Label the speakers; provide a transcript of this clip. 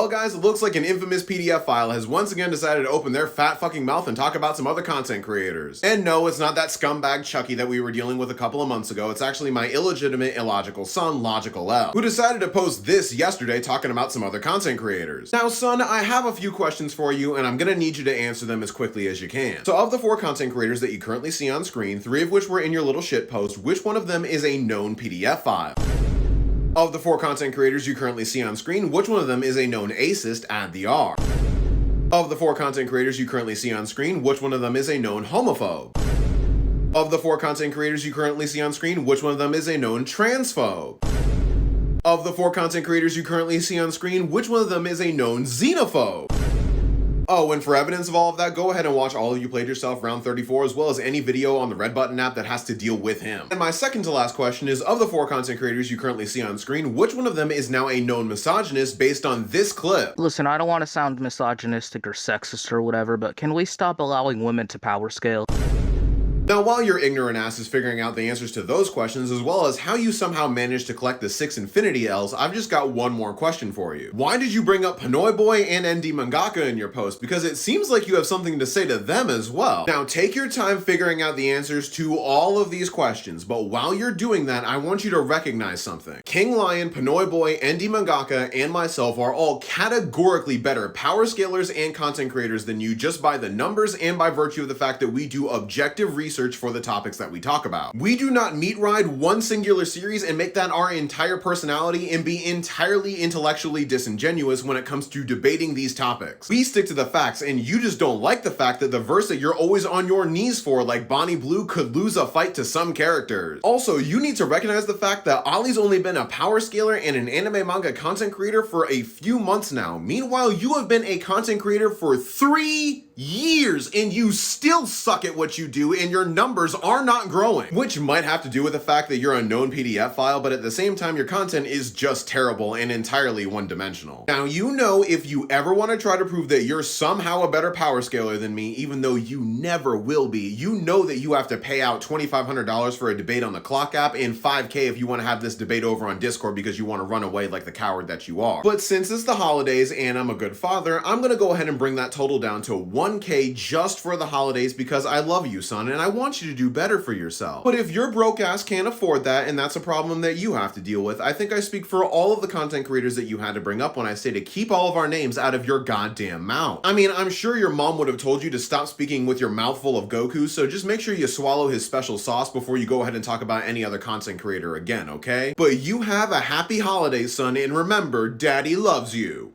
Speaker 1: Well guys, it looks like an infamous PDF file has once again decided to open their fat fucking mouth and talk about some other content creators. And no, it's not that scumbag Chucky that we were dealing with a couple of months ago. It's actually my illegitimate, illogical son, Logical L, who decided to post this yesterday talking about some other content creators. Now son, I have a few questions for you and I'm gonna need you to answer them as quickly as you can. So of the 4 content creators that you currently see on screen, 3 of which were in your little shit post, which one of them is a known PDF file? Of the 4 content creators you currently see on screen, which one of them is a known acist? Add the R. Of the 4 content creators you currently see on screen, which one of them is a known homophobe? Of the 4 content creators you currently see on screen, which one of them is a known transphobe? Of the 4 content creators you currently see on screen, which one of them is a known xenophobe? Oh, and for evidence of all of that, go ahead and watch All of You Played Yourself Round 34, as well as any video on the Red Button app that has to deal with him. And my second to last question is, of the 4 content creators you currently see on screen, which one of them is now a known misogynist based on this clip?
Speaker 2: Listen, I don't want to sound misogynistic or sexist or whatever, but can we stop allowing women to power scale?
Speaker 1: Now, while your ignorant ass is figuring out the answers to those questions, as well as how you somehow managed to collect the 6 Infinity L's, I've just got one more question for you. Why did you bring up Pinoy Boy and ND Mangaka in your post? Because it seems like you have something to say to them as well. Now, take your time figuring out the answers to all of these questions, but while you're doing that, I want you to recognize something. King Lion, Pinoy Boy, ND Mangaka, and myself are all categorically better power scalers and content creators than you just by the numbers and by virtue of the fact that we do objective research for the topics that we talk about. We do not meat ride one singular series and make that our entire personality and be entirely intellectually disingenuous when it comes to debating these topics. We stick to the facts, and you just don't like the fact that the verse that you're always on your knees for, like Bonnie Blue, could lose a fight to some characters. Also, you need to recognize the fact that Ollie's only been a power scaler and an anime manga content creator for a few months now. Meanwhile, you have been a content creator for 3 years and you still suck at what you do and your numbers are not growing, which might have to do with the fact that you're a known PDF file, but at the same time your content is just terrible and entirely one-dimensional. Now, you know, if you ever want to try to prove that you're somehow a better power scaler than me, even though you never will be, you know that you have to pay out $2,500 for a debate on the Clock app and $5,000 if you want to have this debate over on Discord because you want to run away like the coward that you are. But since it's the holidays and I'm a good father, I'm gonna go ahead and bring that total down to $1,000 just for the holidays because I love you, son, and I want you to do better for yourself. But if your broke ass can't afford that and that's a problem that you have to deal with, I think I speak for all of the content creators that you had to bring up when I say to keep all of our names out of your goddamn mouth. I mean, I'm sure your mom would have told you to stop speaking with your mouth full of Goku, so just make sure you swallow his special sauce before you go ahead and talk about any other content creator again, okay? But you have a happy holiday, son, and remember, Daddy loves you.